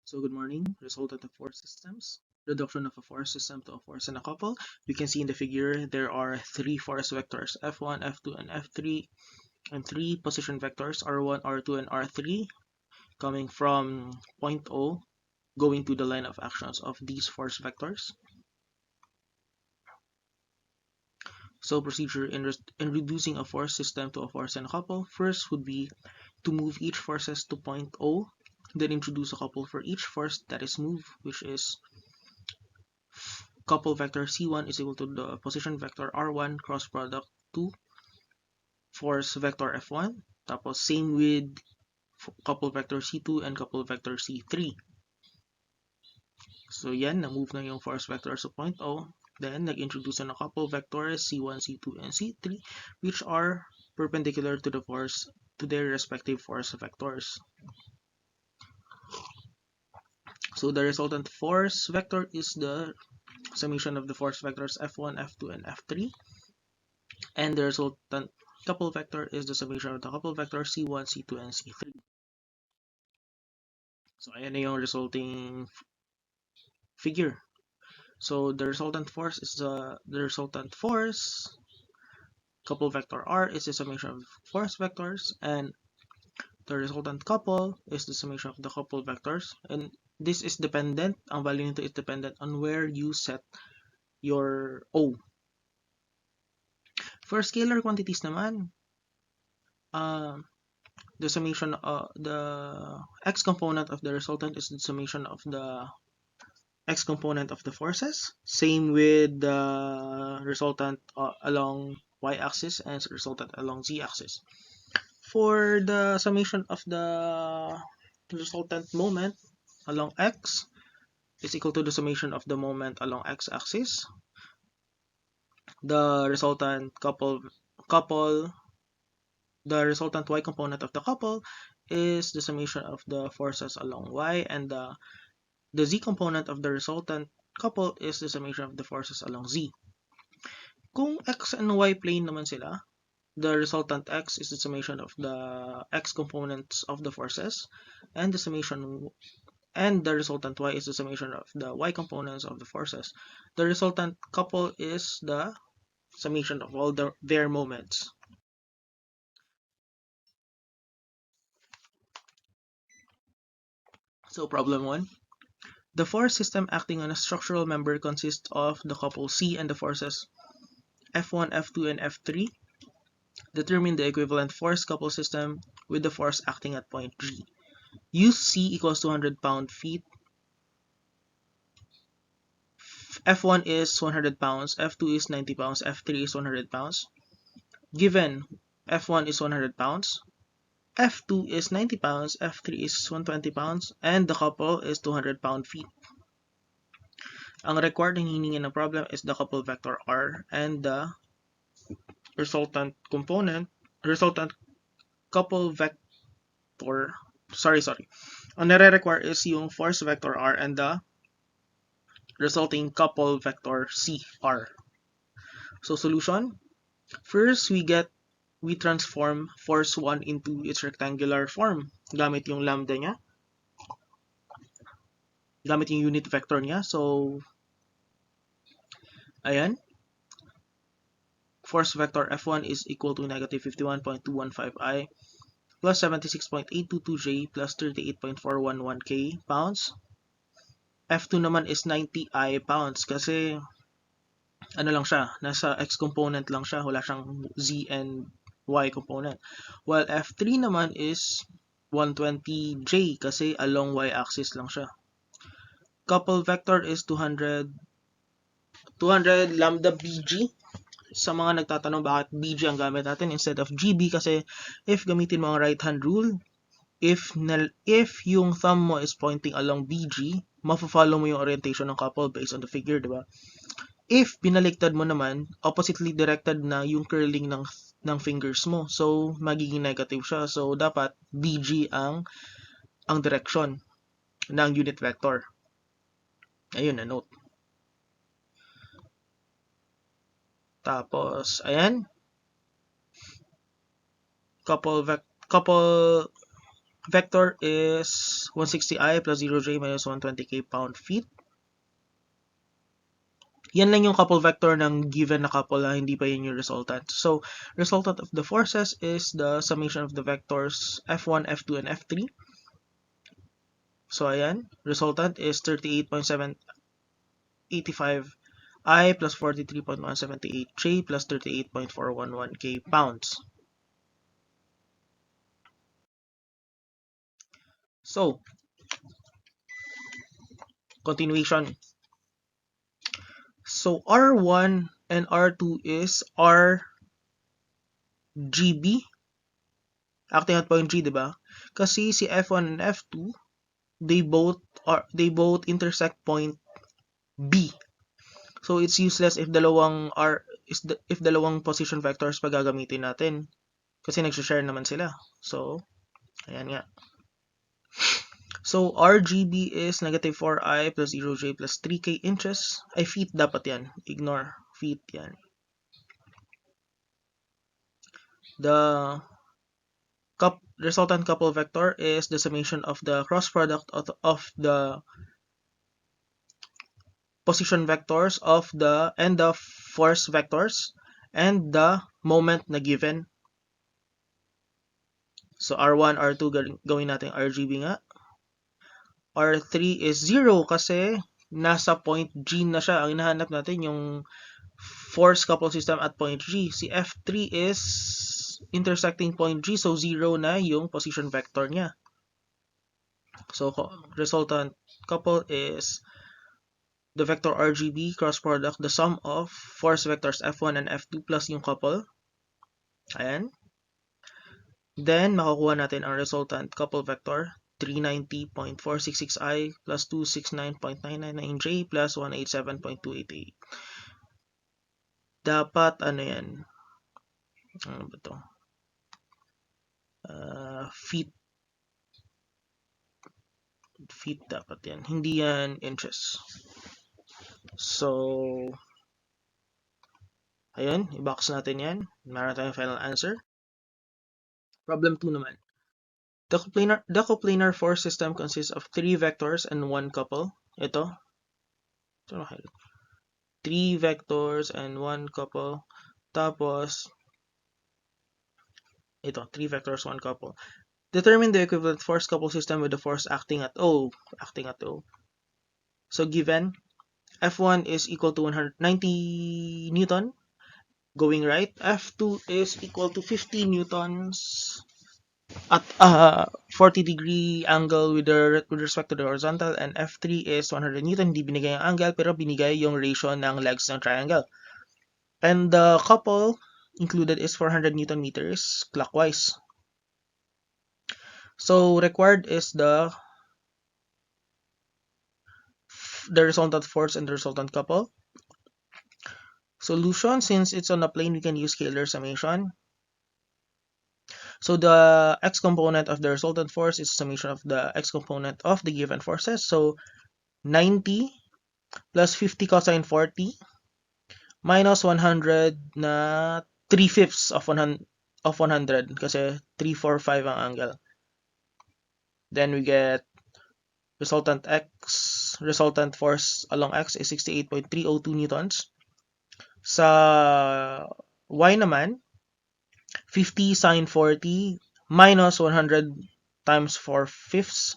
So good morning. Resultant of force systems. Reduction of a force system to a force and a couple. We can see in the figure there are three force vectors F1, F2, and F3, and three position vectors R1, R2, and R3 coming from point O going to the line of actions of these force vectors. So procedure in reducing a force system to a force and a couple first would be to move each forces to point O, then introduce a couple for each force that is moved, which is couple vector C1 is equal to the position vector R1 cross product to force vector F1. Tapos same with couple vector C2 and couple vector C3. So yan, na-move na yung force vector sa point O. Then, nag-introduce na couple vectors C1, C2, and C3 which are perpendicular to the force to their respective force vectors. So the resultant force vector is the summation of the force vectors F1, F2, and F3. And the resultant couple vector is the summation of the couple vectors C1, C2, and C3. So ayan na yung resulting figure. So the resultant force is the resultant force couple vector R is the summation of force vectors, and the resultant couple is the summation of the couple vectors, and this is dependent, ang value nito is dependent on where you set your O. For scalar quantities naman, the summation the x component of the resultant is the summation of the x component of the forces. Same with the resultant along y-axis and resultant along z-axis. For the summation of the resultant moment along x is equal to the summation of the moment along x-axis. The resultant the resultant y component of the couple is the summation of the forces along y, and the z component of the resultant couple is the summation of the forces along z. Kung x and y plane naman sila, the resultant x is the summation of the x components of the forces, and the resultant y is the summation of the y components of the forces. The resultant couple is the summation of all their moments. So problem 1. The force system acting on a structural member consists of the couple C and the forces F1, F2, and F3. Determine the equivalent force couple system with the force acting at point G. Use C equals 200 pound-feet. F1 is 100 pounds, F2 is 90 pounds, F3 is 100 pounds. Given F1 is 100 pounds, F2 is 90 pounds, F3 is 120 pounds, and the couple is 200 pound-feet. Ang required ng hiningi ng problem is the couple vector R and the resultant couple vector, ang nare-require is yung force vector R and the resulting couple vector CR. So solution, first we transform force 1 into its rectangular form gamit yung lambda niya, gamit yung unit vector niya. So ayan, force vector F1 is equal to negative 51.215I plus 76.822J plus 38.411K pounds. F2 naman is 90I pounds kasi ano lang siya, nasa X component lang siya, wala siyang Z and Y component. While F3 naman is 120J kasi along Y axis lang siya. Couple vector is 200 lambda BG. Sa mga nagtatanong bakit BG ang gamit natin instead of GB, kasi if gamitin mo ang right hand rule, if yung thumb mo is pointing along BG, mafa-follow mo yung orientation ng couple based on the figure, di ba? If binaliktad mo naman, oppositely directed na yung curling ng fingers mo. So, magiging negative siya. So, dapat BG ang direction ng unit vector. Ayun, na note. Tapos, ayan. Couple Vector is 160I plus 0J minus 120K pound-feet. Yan lang yung couple vector ng given na couple, hindi pa yun yung resultant. So, resultant of the forces is the summation of the vectors F1, F2, and F3. So, ayan. Resultant is 38.785I plus 43.178J plus 38.411K pounds. So, continuation. So, R1 and R2 is RGB, acting at point G, diba? Kasi si F1 and F2, they both intersect point B. So, it's useless if dalawang position vectors pa gagamitin natin. Kasi nagsha-share naman sila. So, ayan nga. So, RGB is negative 4I plus 0J plus 3K inches. Ay, feet dapat yan. Ignore. Feet yan. The resultant couple vector is the summation of the cross product of the position vectors of the force vectors and the moment na given. So, R1, R2, gawin natin RGB nga. R3 is 0 kasi nasa point G na siya. Ang hinahanap natin yung force couple system at point G. Si F3 is intersecting point G, so 0 na yung position vector niya. So, resultant couple is the vector RGB cross product, the sum of force vectors F1 and F2 plus yung couple. Ayan. Then, makukuha natin ang resultant couple vector 390.466I plus 269.999J plus 187.288. Dapat, ano yan? Ano ba ito? Feet. Feet dapat yan. Hindi yan inches. So, ayun. I-box natin yan. Meron tayong final answer. Problem 2 naman. The coplanar force system consists of 3 vectors and 1 couple. Ito. 3 vectors and 1 couple. Tapos, ito. 3 vectors, 1 couple. Determine the equivalent force couple system with the force acting at O. So, given F1 is equal to 190 Newton going right. F2 is equal to 50 Newtons at 40-degree angle with respect to the horizontal, and F3 is 100 Newton. Hindi binigay yung angle pero binigay yung ratio ng legs ng triangle. And the couple included is 400 Newton meters clockwise. So required is the resultant force and the resultant couple. Solution, since it's on a plane, we can use scalar summation. So the x component of the resultant force is summation of the x component of the given forces. So 90 plus 50 cosine 40 minus 100 na 3/5 of 100 kasi 345 ang angle. Then we get resultant force along x is 68.302 newtons. Sa y naman, 50 sine 40 minus 100 times 4/5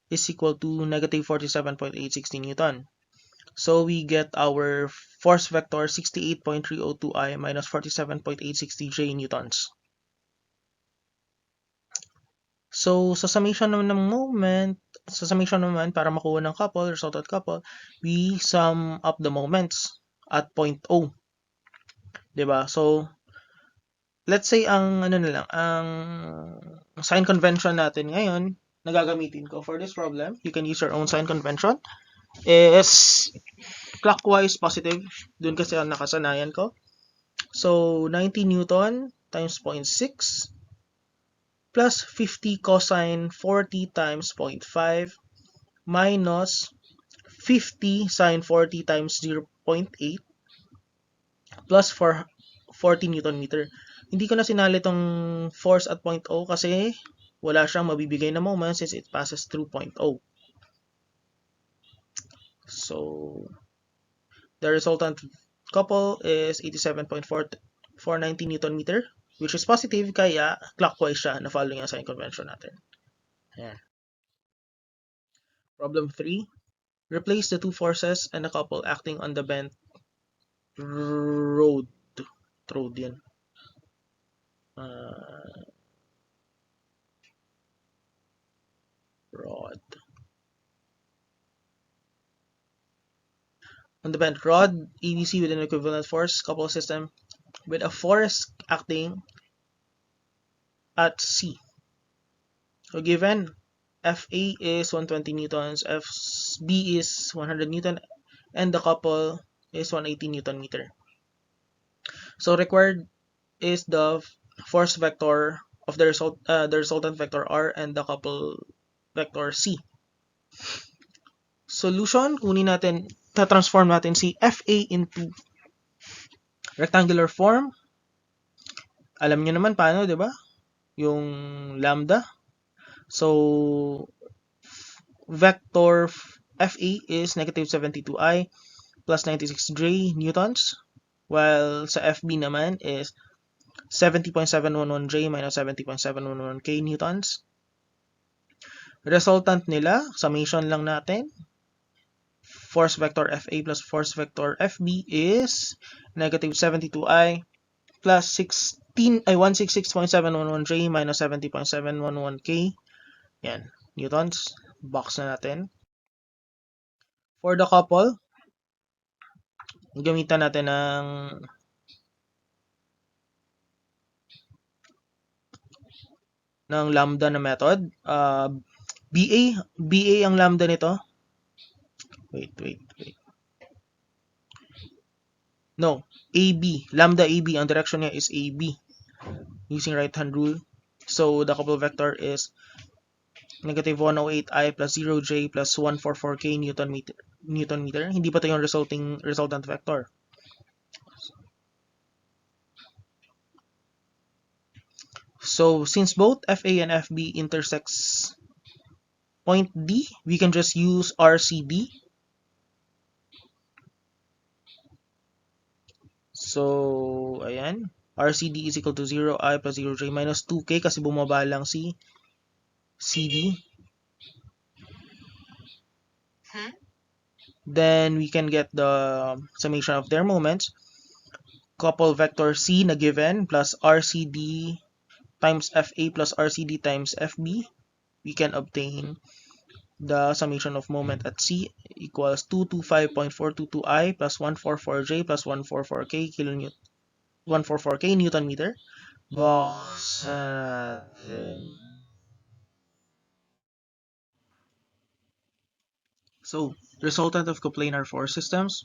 is equal to negative 47.860 Newton. So we get our force vector 68.302I minus 47.860J Newtons. So sa summation naman ng moment, para makuha ng couple, resultant couple, we sum up the moments at point O. Diba? So let's say ang sign convention natin ngayon na gagamitin ko for this problem, you can use your own sign convention, is clockwise positive. Doon kasi ang nakasanayan ko. So 90 Newton times 0.6 plus 50 cosine 40 times 0.5 minus 50 sine 40 times 0.8 plus 40 Newton meter. Hindi ko na sinali tong force at point O kasi wala siyang mabibigay na moment since it passes through point O. So, the resultant couple is 87.490 Newton meter, which is positive, kaya clockwise siya na following ang sign convention natin. Ayan. Problem 3. Replace the two forces and a couple acting on the bent road. Road yan. Rod. On the bent rod, ABC with an equivalent force couple system with a force acting at C. So given FA is 120 newtons, FB is 100 newton, and the couple is 180 newton meter. So required is the force vector of the resultant vector R and the couple vector C. Solution, kunin natin, transform natin si FA into rectangular form. Alam niyo naman paano, 'di ba? Yung lambda. So vector FA is negative 72i plus 96j newtons, while sa FB naman is 70.711j minus 70.711k newtons. Resultant nila, summation lang natin. Force vector FA plus force vector FB is negative 72i plus 166.711j minus 70.711k. Yan, newtons. Box na natin. For the couple, gamitan natin ng lambda na method. BA ang lambda nito. Wait. No, AB. Lambda AB. Ang direction niya is AB. Using right hand rule. So, the couple vector is negative 108i plus 0j plus 144k Newton meter. Hindi pa ito yung resultant vector. So, since both FA and FB intersects point D, we can just use RCD. So, ayan. RCD is equal to 0i plus 0j minus 2k kasi bumaba lang si CD. Then, we can get the summation of their moments. Couple vector C na given plus RCD times FA plus RCD times FB. We can obtain the summation of moment at C equals 225.422i plus 144j plus 144k kilonewton 144k Newton meter. Box So, resultant of coplanar force systems.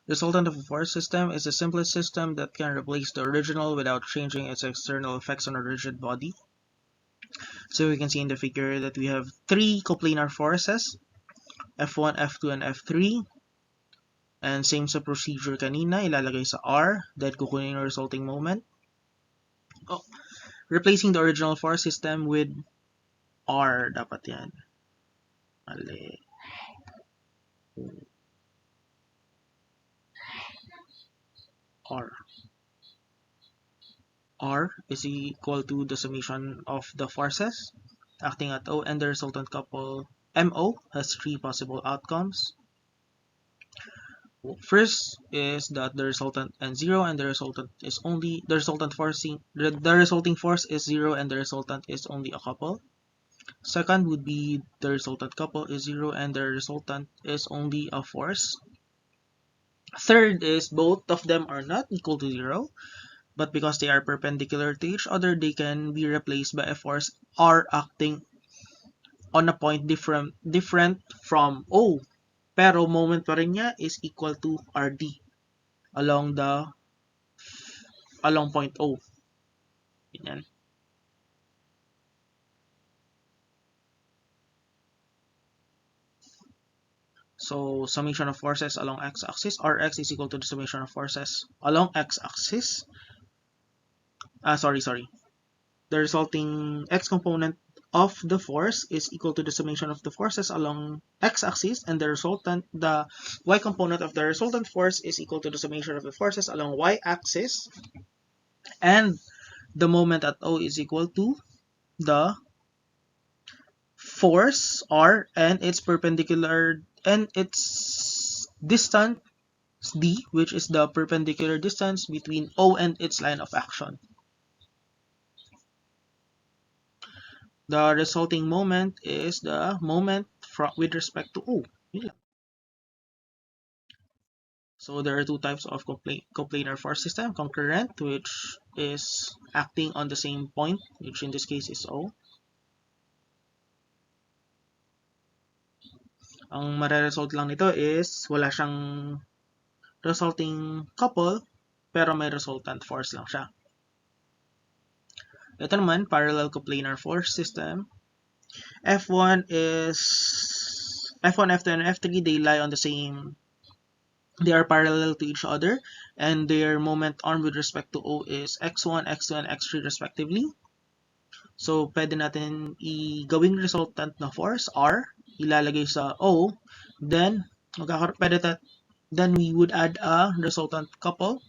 Resultant of a force system is the simplest system that can replace the original without changing its external effects on a rigid body. So we can see in the figure that we have three coplanar forces, F1, F2, and F3. And same sa procedure kanina, ilalagay sa R, then kukunin yung resulting moment. Replacing the original force system with R, dapat yan. Mali. R is equal to the summation of the forces acting at O, and the resultant couple MO has three possible outcomes. First is that the resultant ends 0 and the resulting force is 0 and the resultant is only a couple. Second would be the resultant couple is 0 and the resultant is only a force. Third is both of them are not equal to 0, but because they are perpendicular to each other, they can be replaced by a force R acting on a point different from O. Pero moment pa rin niya is equal to RD along point O. Ganyan. So, summation of forces along x-axis, Rx is equal to the summation of forces along x-axis. The resulting x component of the force is equal to the summation of the forces along x-axis, and the y component of the resultant force is equal to the summation of the forces along y-axis, and the moment at O is equal to the force R and its perpendicular and its distance d, which is the perpendicular distance between O and its line of action. The resulting moment is the moment with respect to O. So there are two types of coplanar force system: concurrent, which is acting on the same point, which in this case is O. Ang mare-result lang nito is wala siyang resulting couple, pero may resultant force lang siya. Ito naman, parallel coplanar force system. F1, F2, and F3, they lie on the same, they are parallel to each other, and their moment arm with respect to O is x1, x2, and x3 respectively. So, pwede natin gawing resultant na force, R, ilalagay sa O, then we would add a resultant couple,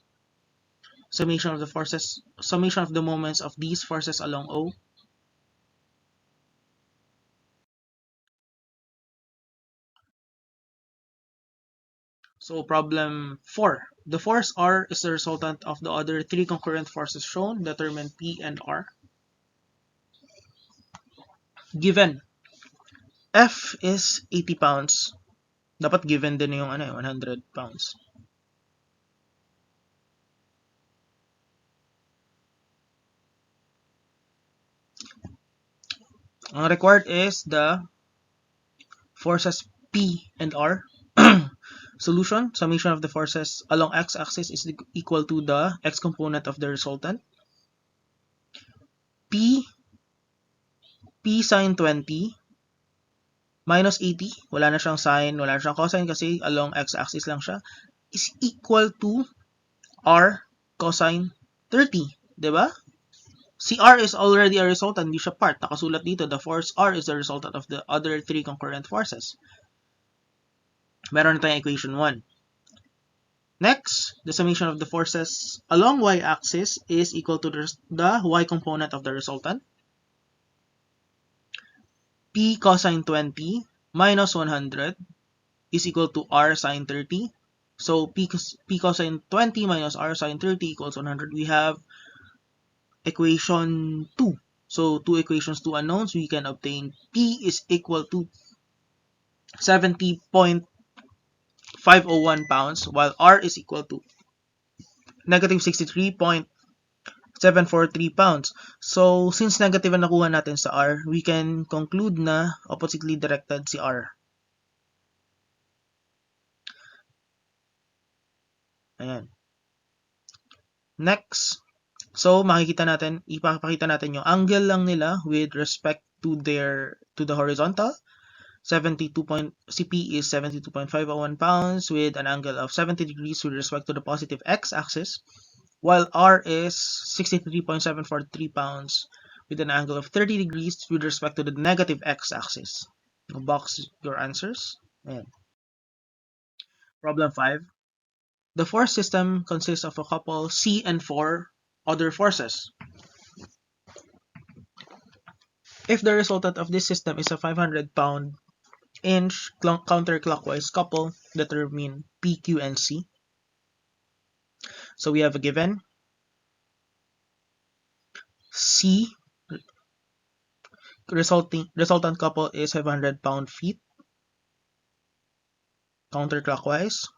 summation of the moments of these forces along O. So problem 4. The force R is the resultant of the other three concurrent forces shown. Determine P and R. Given F is 80 pounds. Dapat given din yung 100 pounds. Ang required is the forces P and R. Solution: summation of the forces along x-axis is equal to the x component of the resultant. P sine 20 minus 80, wala na siyang sine, wala na siyang cosine kasi along x-axis lang siya, is equal to R cosine 30, diba? Si R is already a resultant, hindi siya part. Nakasulat dito, the force R is the resultant of the other three concurrent forces. Meron na tayong equation 1. Next, the summation of the forces along y-axis is equal to the y component of the resultant. P cosine 20 minus 100 is equal to R sine 30. So P cosine 20 minus R sine 30 equals 100. We have equation 2. So two equations, two unknowns. We can obtain P is equal to 70.501 pounds, while R is equal to negative 63.743 pounds. So, since negative ang nakuha natin sa R, we can conclude na oppositely directed si R. Ayan. Next, so ipapakita natin yung angle lang nila with respect to the horizontal. CP is 72.501 pounds with an angle of 70 degrees with respect to the positive x-axis, while R is 63.743 pounds with an angle of 30 degrees with respect to the negative x-axis. Box your answers. Ayan. Problem 5. The force system consists of a couple C and 4 other forces. If the resultant of this system is a 500-pound inch counterclockwise couple, determine P, Q, and C. So we have a given C resultant couple is 500 pound-feet counterclockwise.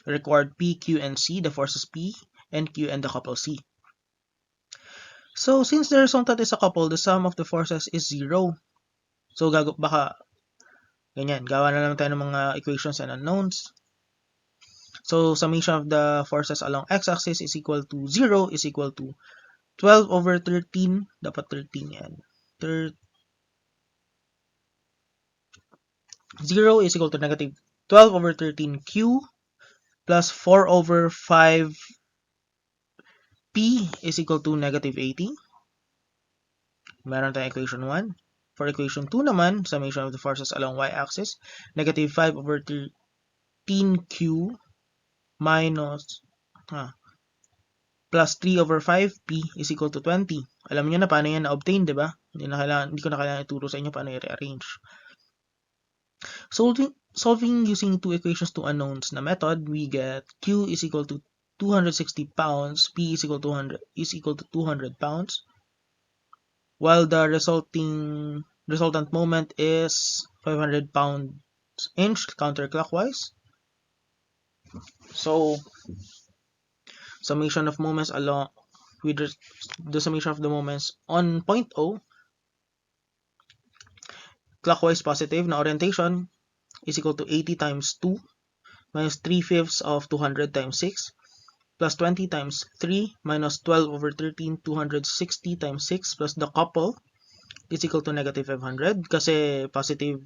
Required P, Q, and C, the forces P and Q and the couple C. So since the resultant is a couple, the sum of the forces is 0. So baka ganyan, gawa na lang tayo ng mga equations and unknowns. So summation of the forces along x-axis is equal to 0 is equal to 12 over 13. Dapat 13 yan. 0 is equal to negative 12 over 13q plus 4 over 5p is equal to negative 80. Meron tayong equation 1. For equation 2 naman, summation of the forces along y-axis, negative 5 over 13q minus plus 3 over 5p is equal to 20. Alam niyo na paano yan na-obtain, di ba? Hindi ko na kailangan ituro sa inyo paano i-rearrange. Solving using two equations to unknowns na method, we get q is equal to 260 pounds, p is equal to 200 pounds, while the resultant moment is 500 pounds inch counterclockwise. So summation of moments along with the summation of the moments on point O, clockwise positive na orientation, is equal to 80 times 2 minus 3/5 of 200 times 6 plus 20 times 3 minus 12 over 13, 260 times 6 plus the couple is equal to negative 500 kasi positive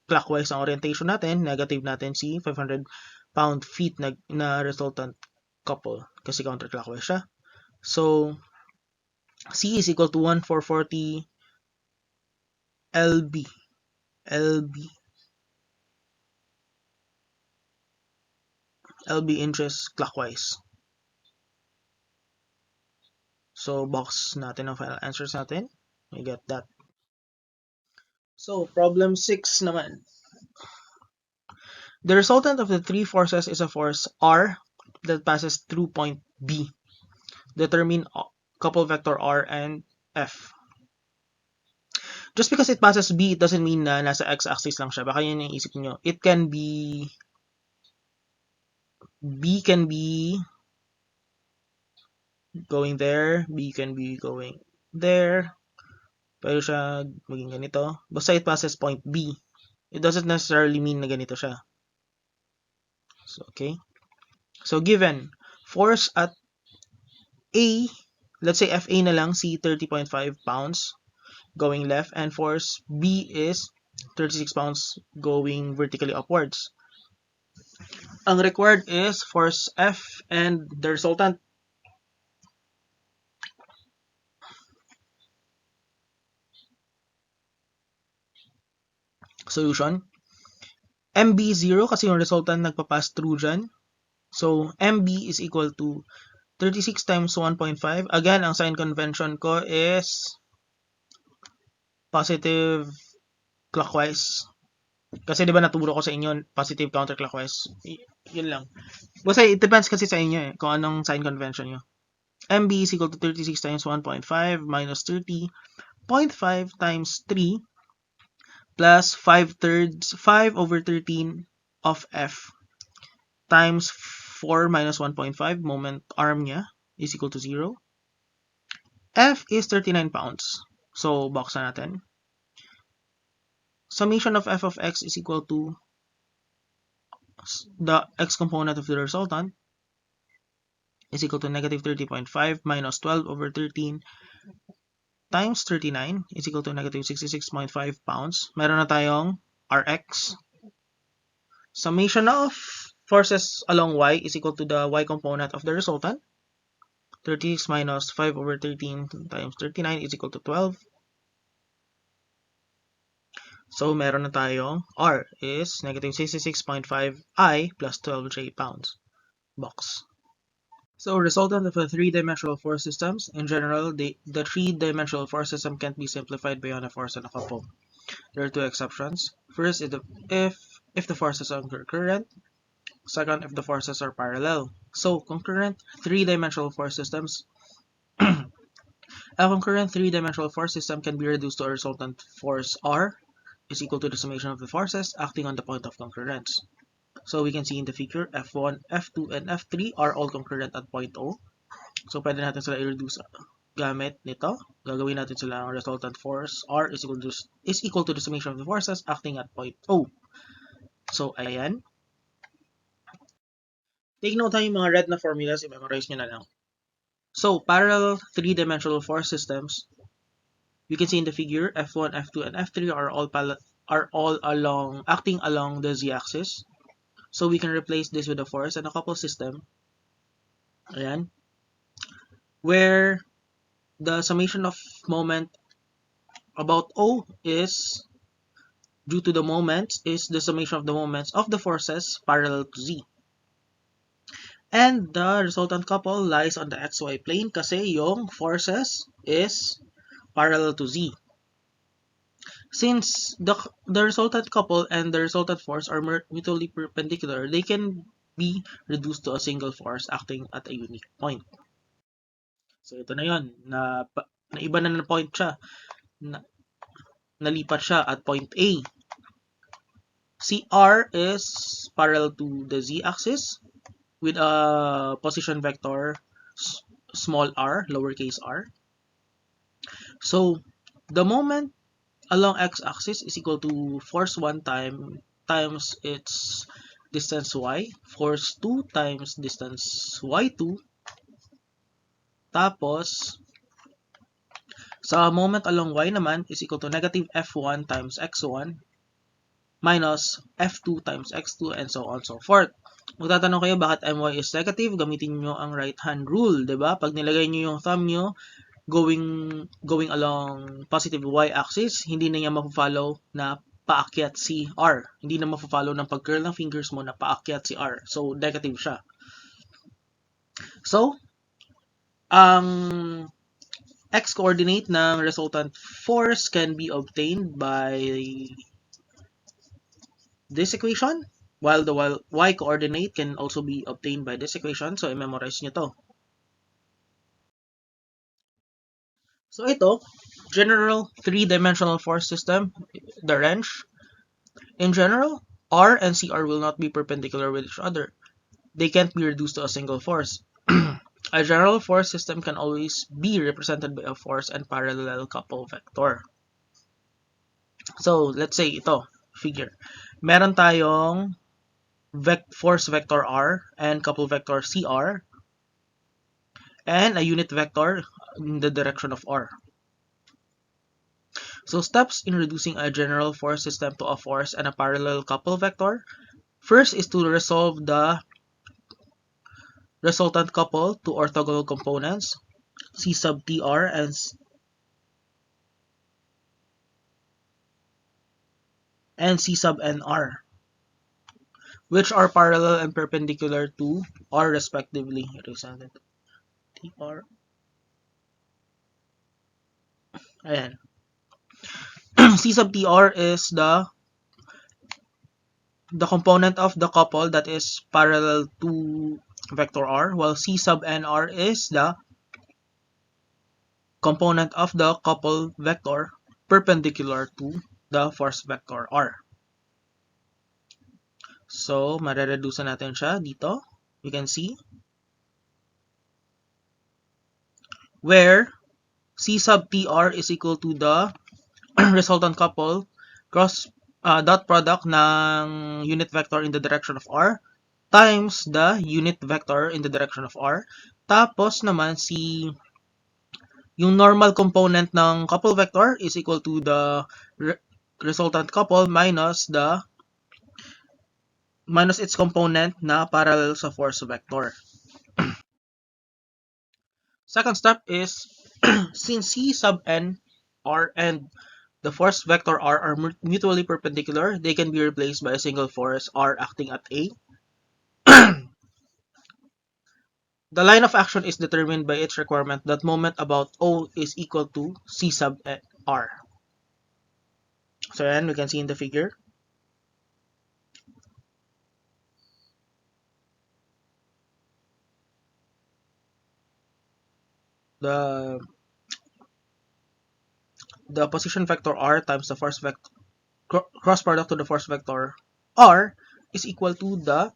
clockwise ang orientation natin, negative natin si 500 pound-feet na resultant couple kasi counterclockwise siya. So, C is equal to 1440 LB inches clockwise. So, box natin ang final answers natin. We get that. So, problem 6 naman. The resultant of the three forces is a force R that passes through point B. Determine couple vector R and F. Just because it passes B, it doesn't mean na nasa x-axis lang siya. Baka yun yung isip nyo. It can be... B can be going there. B can be going there. Pero siya maging ganito. Basta it passes point B. It doesn't necessarily mean na ganito siya. So, okay. So, given force at A, let's say FA na lang, C 30.5 pounds going left, and force B is 36 pounds going vertically upwards. Ang required is force F and the resultant. Solution. MB 0 kasi yung resultant nagpa-pass through dyan. So, MB is equal to 36 times 1.5. Again, ang sign convention ko is positive clockwise. Kasi di ba naturo ko sa inyo positive counterclockwise. Yun lang. Basta it depends kasi sa inyo kung anong sign convention nyo. MB is equal to 36 times 1.5 minus 30.5 times 3 plus 5 over 13 of F times 4 minus 1.5 moment arm niya is equal to 0. F is 39 pounds. So, box na natin. Summation of f of x is equal to the x component of the resultant is equal to negative 30.5 minus 12 over 13 times 39 is equal to negative 66.5 pounds. Meron na tayong Rx. Summation of forces along y is equal to the y component of the resultant. 36 minus 5 over 13 times 39 is equal to 12. So, meron na tayong R is negative 66.5 I plus 12J pounds. Box. So, resultant of the three-dimensional force systems, in general, the three-dimensional force system can't be simplified beyond a force and a couple. There are two exceptions. First, if the forces are concurrent. Second, if the forces are parallel. So, concurrent three-dimensional force systems. A concurrent three-dimensional force system can be reduced to a resultant force R is equal to the summation of the forces acting on the point of concurrence. So we can see in the figure, F1, F2, and F3 are all concurrent at point O. So pwede natin sila i-reduce gamit nito. Gagawin natin sila ang resultant force R is equal to the summation of the forces acting at point O. So ayan. Take note tayo yung mga red na formulas, i-memorize nyo na lang. So parallel three-dimensional force systems, we can see in the figure, F1, F2, and F3 are all acting along the z-axis. So we can replace this with a force and a couple system. Ayan. Where the summation of moment about O is due to the moments is the summation of the moments of the forces parallel to Z. And the resultant couple lies on the XY plane kasi yung forces is parallel to Z. Since the resultant couple and the resultant force are mutually perpendicular, they can be reduced to a single force acting at a unique point. So ito na yon, naiba na ng point siya. Nalipat siya at point A. CR is parallel to the z-axis with a position vector small r, lowercase r. So the moment along x-axis is equal to force 1 times its distance y, force 2 times distance y2, tapos sa moment along y naman is equal to negative f1 times x1 minus f2 times x2 and so on so forth. Magtatanong kayo bakit my is negative, gamitin nyo ang right hand rule, 'di ba? Pag nilagay nyo yung thumb nyo going along positive y-axis, hindi na niya mapo-follow na paakyat si R. Hindi na mapo-follow ng pag-curl ng fingers mo na paakyat si R. So, negative siya. So, ang x-coordinate ng resultant force can be obtained by this equation, while the y-coordinate can also be obtained by this equation. So, i-memorize nyo to. So ito, general three-dimensional force system, the wrench. In general, R and CR will not be perpendicular with each other. They can't be reduced to a single force. A general force system can always be represented by a force and parallel couple vector. So, let's say ito, figure. Meron tayong force vector R and couple vector CR and a unit vector in the direction of R. So steps in reducing a general force system to a force and a parallel couple vector. First is to resolve the resultant couple to orthogonal components, C sub TR and C sub NR, which are parallel and perpendicular to R respectively. TR. Ayan. C sub TR is the component of the couple that is parallel to vector R, while C sub NR is the component of the couple vector perpendicular to the force vector R. So, marereduce natin siya dito. You can see where C sub TR is equal to the resultant couple cross dot product ng unit vector in the direction of R times the unit vector in the direction of R. Tapos naman yung normal component ng couple vector is equal to the resultant couple minus its component na parallel sa force vector. Second step is since C sub N R and the force vector R are mutually perpendicular, they can be replaced by a single force R acting at A. The line of action is determined by its requirement that moment about O is equal to C sub R. So then we can see in the figure. The position vector R times the force vector cross product to the force vector R is equal to the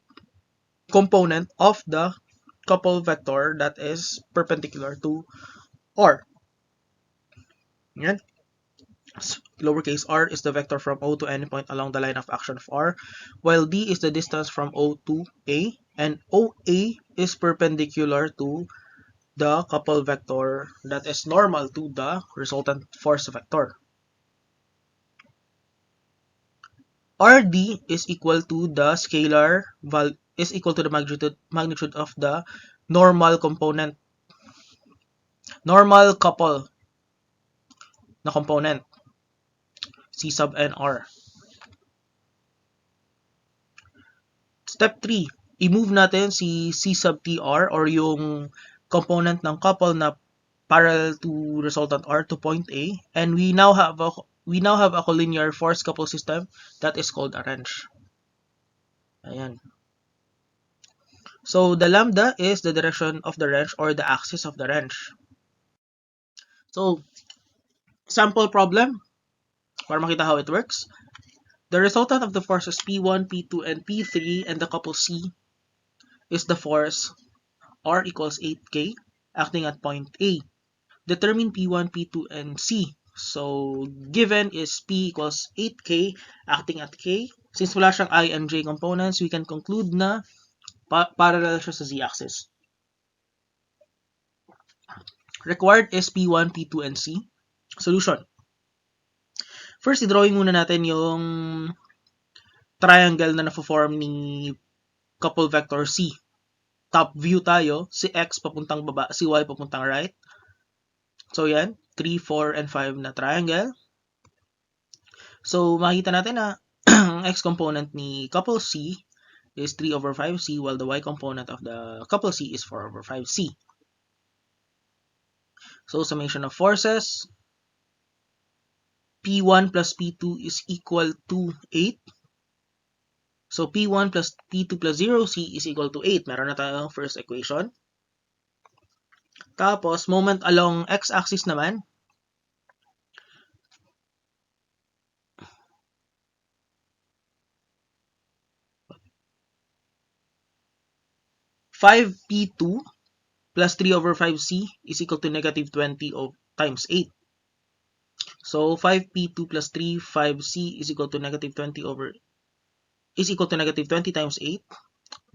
component of the couple vector that is perpendicular to R. Yan. Lowercase r is the vector from O to any point along the line of action of R, while D is the distance from O to A, and OA is perpendicular to the couple vector that is normal to the resultant force vector. RD is equal to the scalar is equal to the magnitude of the normal couple na component. C sub n r. Step 3, i-move natin si C sub tr or yung component ng couple na parallel to resultant r to point A, and we now have a collinear force couple system that is called a wrench. Ayan. So the lambda is the direction of the wrench or the axis of the wrench. So sample problem para makita how it works. The resultant of the forces P1, P2, and P3 and the couple C is the force R equals 8K acting at point A. Determine P1, P2, and C. So given is P equals 8K acting at K. Since wala siyang I and J components, we can conclude na parallel siya sa z-axis. Required is P1, P2, and C. Solution. First, i-drawing muna natin yung triangle na na-form ni couple vector C. Top view tayo, si X papuntang baba, si Y papuntang right. So yan, 3, 4, and 5 na triangle. So makita natin na ang X component ni couple C is 3 over 5C while the Y component of the couple C is 4 over 5C. So summation of forces, P1 plus P2 is equal to 8. So P1 plus P2 plus 0C is equal to 8. Meron na tayong first equation. Tapos, moment along x-axis naman, (5P2 plus 3 over 5C is equal to negative 20 times 8. So 5P2 plus 3, 5C is equal to negative 20 times 8.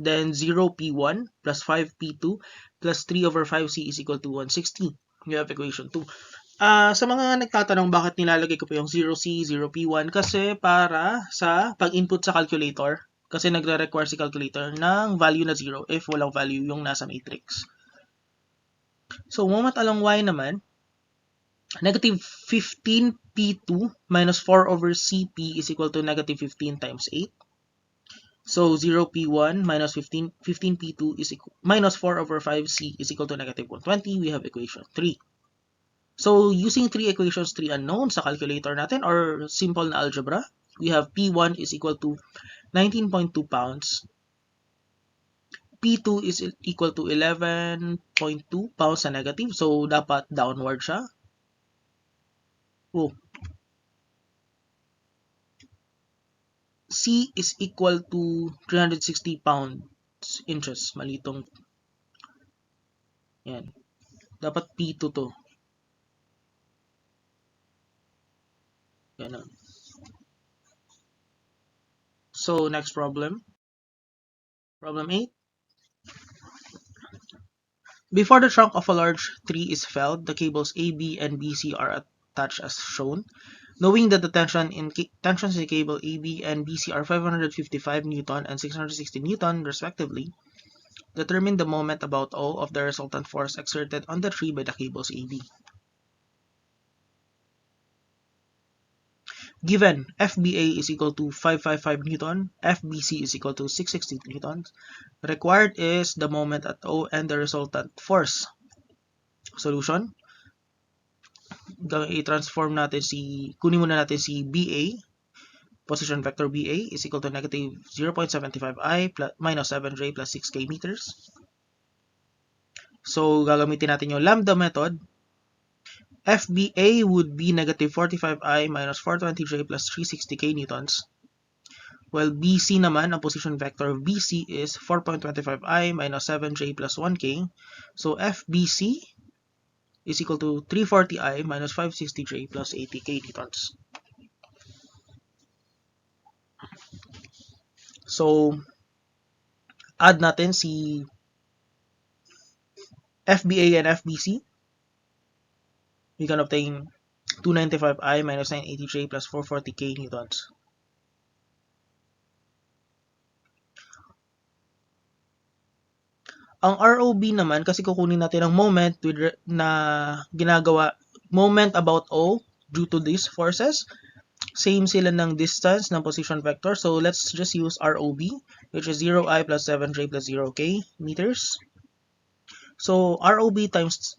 Then 0P1 plus 5P2 plus 3 over 5C is equal to 160. You have equation 2. Sa mga nagtatanong bakit nilalagay ko po yung 0C, 0P1, kasi para sa pag-input sa calculator, kasi nagre-require si calculator ng value na 0 if walang value yung nasa matrix. So moment along Y naman, negative 15P2 minus 4 over CP is equal to negative 15 times 8. So 0P1 minus 15P2 is minus 4 over 5C is equal to negative 120. We have equation 3. So using 3 equations, 3 unknowns sa calculator natin or simple na algebra, we have P1 is equal to 19.2 pounds. P2 is equal to 11.2 pounds sa negative. So dapat downward siya. Oh. C is equal to 360 inches. Malitong. Yan. Dapat P2 to. Yan. So, next problem. Problem 8. Before the trunk of a large tree is felled, the cables A, B, and BC are attached as shown. Knowing that the tensions in the cable AB and BC are 555 Newton and 660 Newton, respectively, determine the moment about O of the resultant force exerted on the tree by the cables AB. Given FBA is equal to 555 Newton, FBC is equal to 660 Newtons, required is the moment at O and the resultant force. Solution. I-transform natin kunin muna natin si BA, position vector BA is equal to negative 0.75I minus 7J plus 6K meters. So, gagamitin natin yung lambda method. FBA would be negative 45I minus 420J plus 360K newtons. While BC naman, ang position vector of BC is 4.25I minus 7J plus 1K. So, FBC is equal to 340I minus 560J plus 80K newtons. So, add natin si FBA and FBC. We can obtain 295I minus 980J plus 440K newtons. Ang ROB naman, kasi kukunin natin ang moment na ginagawa, moment about O due to these forces. Same sila ng distance ng position vector. So let's just use ROB, which is 0i plus 7j plus 0k meters. So ROB times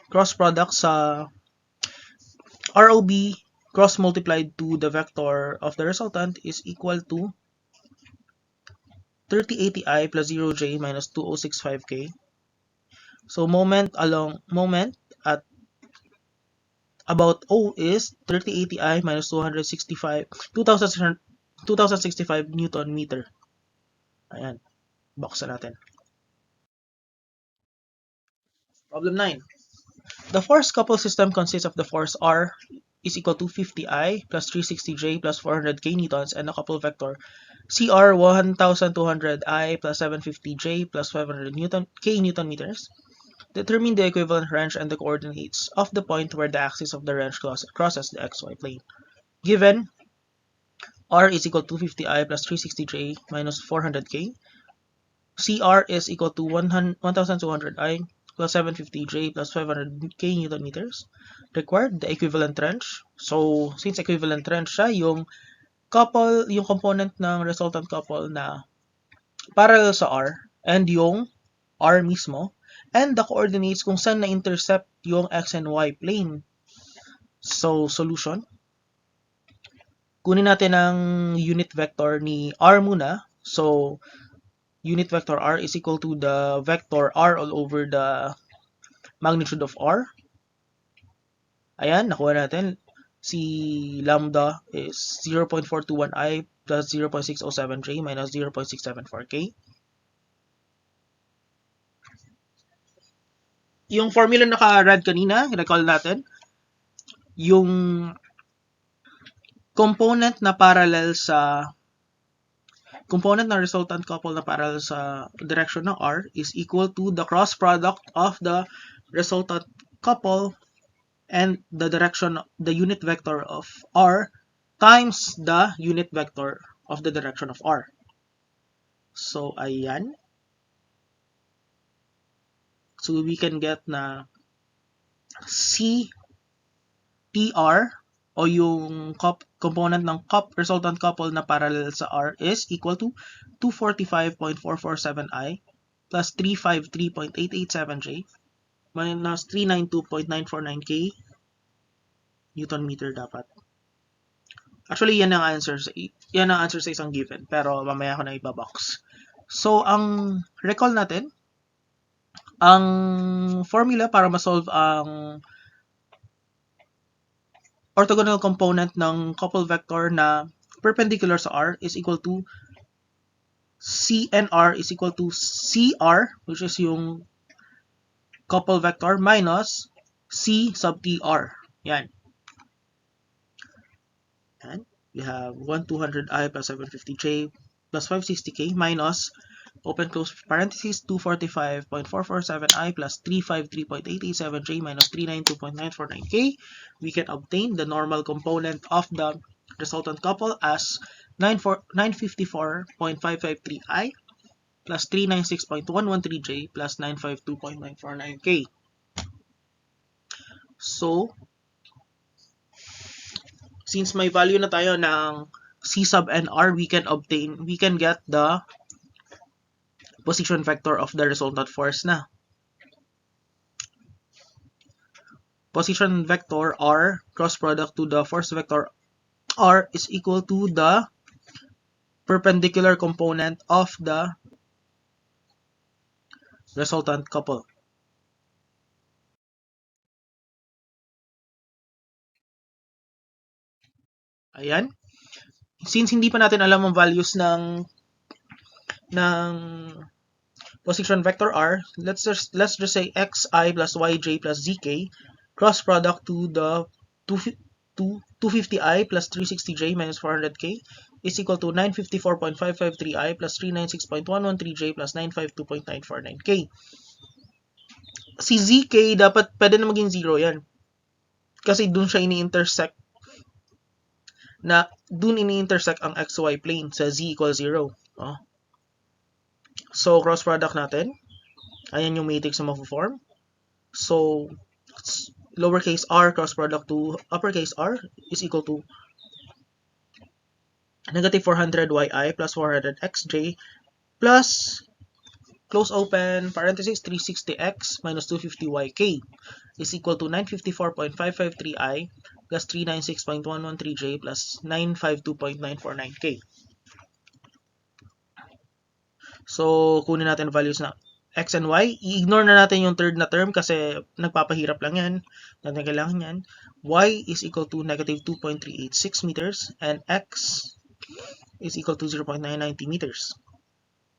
cross product sa ROB cross multiplied to the vector of the resultant is equal to 3080i plus 0j minus 2065k. So moment at about O is 3080i minus 2065 Newton meter. Ayan, box na natin. Problem 9. The force couple system consists of the force R is equal to 50i plus 360j plus 400k newtons and a couple vector CR 1200i plus 750j plus 500 k newton meters. Determine the equivalent wrench and the coordinates of the point where the axis of the wrench crosses the xy plane. Given R is equal to 50i plus 360j minus 400k, CR is equal to 1200i plus 750j plus 500k newton meters. Required the equivalent wrench. So, since equivalent wrench siya, yung component ng resultant couple na parallel sa R and yung R mismo, and the coordinates kung saan na-intercept yung x and y plane. So, solution. Kunin natin ang unit vector ni R muna. So, unit vector R is equal to the vector R all over the magnitude of R. Ayan, nakuha natin. Si lambda is 0.421i plus 0.607j minus 0.674k. Yung formula naka-red kanina, recall natin, yung component ng resultant couple na parallel sa direction ng R is equal to the cross product of the resultant couple and the unit vector of R times the unit vector of the direction of R. So, ayan. So, we can get na CTR o yung component ng resultant couple na parallel sa R is equal to 245.447i plus 353.887j minus 392.949k Newton meter dapat. Actually, yan ang answer sa isang given, pero mamaya ko na ibabox. So, ang recall natin, ang formula para ma-solve ang orthogonal component ng couple vector na perpendicular sa R is equal to CNR is equal to CR, which is yung couple vector, minus C sub TR. Yan. And we have 1200i plus 750j plus 560k minus open close parentheses 245.447i plus 353.887j minus 392.949k. We can obtain the normal component of the resultant couple as 954.553i plus 396.113j plus 952.949k. So, since may value na tayo ng C sub NR, we can get the position vector of the resultant force na. Position vector R cross product to the force vector R is equal to the perpendicular component of the resultant couple. Ayan. Since hindi pa natin alam ang values ng position vector R, let's just say xi plus yj plus zk cross product to the 250i plus 360j minus 400k is equal to 954.553i plus 396.113j plus 952.949k. Si zk dapat pwede na maging 0 yan. Kasi dun siya ini-intersect ang xy plane sa z equals 0. Oh. So, cross product natin. Ayan yung matrix na ma-form. So, lowercase r cross product to uppercase r is equal to negative 400 yi plus 400 xj plus close open parenthesis 360x minus 250 yk is equal to 954.553i plus 396.113j plus 952.949k. So, kunin natin values na x and y. I-ignore na natin yung third na term kasi nagpapahirap lang yan. Natin kailangan yan. Y is equal to negative 2.386 meters and x is equal to 0.990 meters.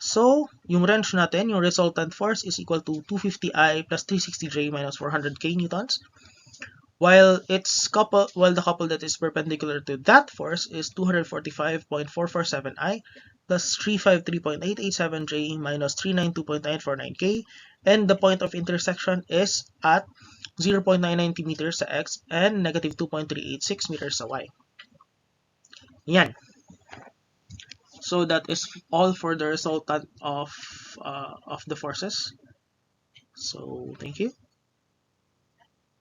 So, yung wrench natin, yung resultant force is equal to 250I plus 360J minus 400K newtons. While the couple that is perpendicular to that force is 245.447I plus 353.887J minus 392.949K, and the point of intersection is at 0.990 meters sa X and negative 2.386 meters sa Y. Yan. So that is all for the resultant of the forces. So thank you.